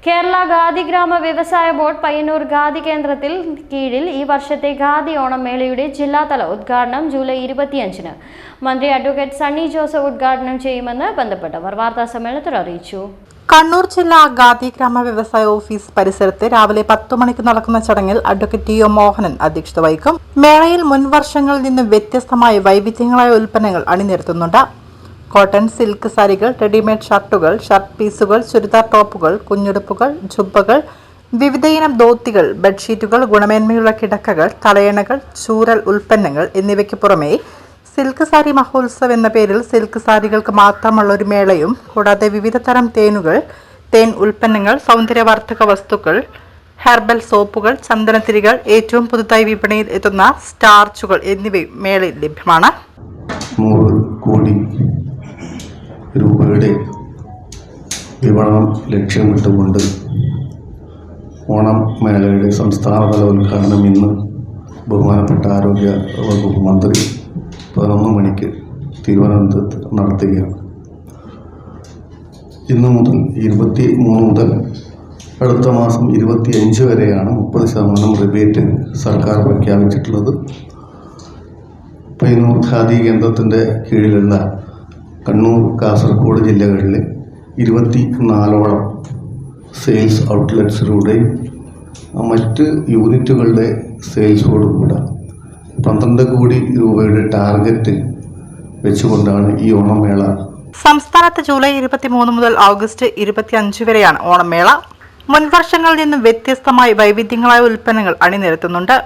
കേരള ഖാദി ഗ്രാമ വ്യവസായ ബോർഡ് പയ്യന്നൂർ ഖാദി കേന്ദ്രത്തിൽ കീഴിൽ ഈ വർഷത്തെ ഖാദി ഓണം മേളയുടെ ജില്ലാതല ഉദ്ഘാടനം ജൂലൈ 25-ന് മന്ത്രി അഡ്വക്കേറ്റ് സണ്ണി ജോസഫ് ഉദ്ഘാടനം ചെയ്യുമെന്ന് ബന്ധപ്പെട്ടവർ വാർത്താസമ്മേളനത്തിൽ അറിയിച്ചു. കണ്ണൂർ ജില്ലാ ഖാദി ഗ്രാമ വ്യവസായ ഓഫീസ് പരിസരത്ത് രാവിലെ 10 മണിക്ക് നടക്കുന്ന ചടങ്ങിൽ അഡ്വക്കേറ്റ് ടി ഒ മോഹനൻ അധ്യക്ഷത വഹിക്കും. മേളയിൽ മുൻ വർഷങ്ങളിൽ നിന്ന് വ്യത്യസ്തമായ വൈവിധ്യങ്ങളായ ഉൽപ്പന്നങ്ങൾ അണിനിരത്തുന്നുണ്ട്. കോട്ടൺ, സിൽക്ക് സാരികൾ, റെഡിമെയ്ഡ് ഷർട്ടുകൾ, ഷർട്ട് പീസുകൾ, ചുരിദാർ ടോപ്പുകൾ, കുഞ്ഞുടുപ്പുകൾ, ജുബ്ബകൾ, വിവിധയിനം ധോത്തികൾ, ബെഡ്ഷീറ്റുകൾ, ഗുണമേന്മയുള്ള കിടക്കകൾ, തലയണകൾ, ചൂരൽ ഉൽപ്പന്നങ്ങൾ എന്നിവയ്ക്ക് പുറമെ സിൽക്ക് സാരി മഹോത്സവ് എന്ന പേരിൽ സിൽക്ക് സാരികൾക്ക് മാത്രമുള്ള ഒരു മേളയും, കൂടാതെ വിവിധ തരം തേനുകൾ, തേൻ ഉൽപ്പന്നങ്ങൾ, സൗന്ദര്യവർദ്ധക വസ്തുക്കൾ, ഹെർബൽ സോപ്പുകൾ, ചന്ദനത്തിരികൾ, ഏറ്റവും പുതുതായി വിപണിയിൽ എത്തുന്ന സ്റ്റാർച്ചുകൾ എന്നിവയും മേളയിൽ ലഭ്യമാണ്. 100 കോടി രൂപയുടെ വിപണനം ലക്ഷ്യമിട്ടുകൊണ്ട് ഓണം മേളയുടെ സംസ്ഥാനതല ഉദ്ഘാടനം ഇന്ന് ബഹുമാനപ്പെട്ട ആരോഗ്യ വകുപ്പ് മന്ത്രി 11 മണിക്ക് തിരുവനന്തപുരത്ത് നടത്തുകയാണ്. ഇന്ന് മുതൽ 23 മുതൽ അടുത്ത മാസം 25 വരെയാണ് 30% റിബേറ്റ് സർക്കാർ പ്രഖ്യാപിച്ചിട്ടുള്ളത്. പയ്യന്നൂർ ഖാദി കേന്ദ്രത്തിൻ്റെ കീഴിലുള്ള കണ്ണൂർ, കാസർഗോഡ് ജില്ലകളിലെ 24ഓളം സെയിൽസ് ഔട്ട്ലെറ്റ്സിലൂടെയും മറ്റ് യൂണിറ്റുകളുടെ സെയിൽസോടുകൂടെ 12 കോടി രൂപയുടെ ടാർഗറ്റ് വെച്ചുകൊണ്ടാണ് ഈ ഓണമേള. സംസ്ഥാനത്ത് ജൂലൈ 23 മുതൽ ഓഗസ്റ്റ് 25 വരെയാണ് ഓണമേള. മുൻവർഷങ്ങളിൽ നിന്നും വ്യത്യസ്തമായി വൈവിധ്യങ്ങളായ ഉൽപ്പന്നങ്ങൾ അണിനിരത്തുന്നുണ്ട്.